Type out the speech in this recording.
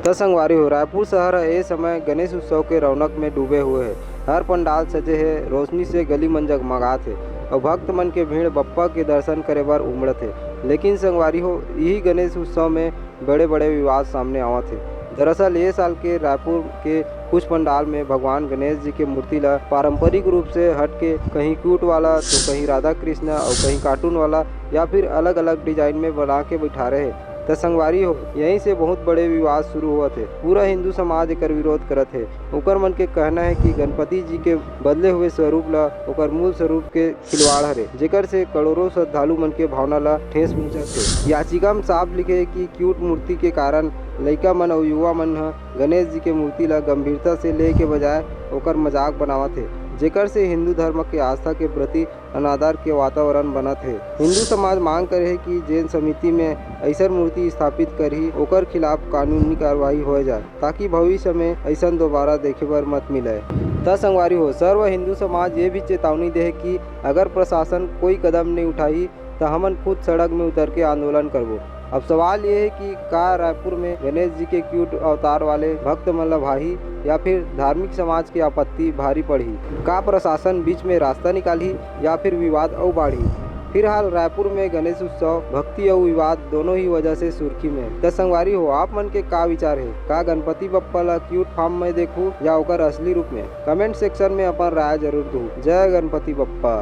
तो संगवारी हो रायपुर शहर ए समय गणेश उत्सव के रौनक में डूबे हुए है। हर पंडाल सजे है, रोशनी से गली मन जगमगात है और भक्त मन के भीड़ बप्पा के दर्शन करे बर उमड़त है। लेकिन संगवारी हो यही गणेश उत्सव में बड़े बड़े विवाद सामने आवत है। दरअसल ये साल के रायपुर के कुछ पंडाल में भगवान गणेश जी के मूर्ति ला पारंपरिक रूप से हट के कहीं क्यूट वाला तो कहीं राधा कृष्ण और कहीं कार्टून वाला या फिर अलग अलग डिजाइन में बना के बिठा रहे हैं। तो संगवारी हो यहीं से बहुत बड़े विवाद शुरू हुआ थे। पूरा हिंदू समाज एकर विरोध करत है। ओकर मन के कहना है कि गणपति जी के बदले हुए स्वरूप ला ओकर मूल स्वरूप के खिलवाड़ हरे, जेकर से करोड़ों श्रद्धालु मन के भावना ला ठेस पहुंचत है। याचिका में साफ लिखे है कि क्यूट मूर्ति के कारण लइका मन और युवा मन ह गणेश जी के मूर्ति ला गंभीरता से ले के बजाय ओकर मजाक बनावत है, जेकर से हिंदू धर्म के आस्था के प्रति अनादर के वातावरण बनत है। हिंदू समाज मांग करे है कि जैन समिति में ऐसा मूर्ति स्थापित करही ओकर खिलाफ कानूनी कार्रवाई हो जाए, ताकि भविष्य में ऐसा दोबारा देखे बर मत मिले। त संगवारी हो सर्व हिंदू समाज ये भी चेतावनी दे है कि अगर प्रशासन कोई कदम नहीं उठाई तो हमन खुद सड़क में उतर के आंदोलन करबो। अब सवाल ये है कि का रायपुर में गणेश जी के क्यूट अवतार वाले भक्त मन ला भाही या फिर धार्मिक समाज की आपत्ति भारी पड़ी। का प्रशासन बीच में रास्ता निकाली या फिर विवाद और बढ़ी। फिलहाल रायपुर में गणेश उत्सव भक्ति और विवाद दोनों ही वजह से सुर्खी में। तो संगवारी हो आप मन के का विचार है? का गणपति बप्पा ला क्यूट फॉर्म में देखूं या ओकर असली रूप में? कमेंट सेक्शन में अपन राय जरूर दो। जय गणपति बप्पा।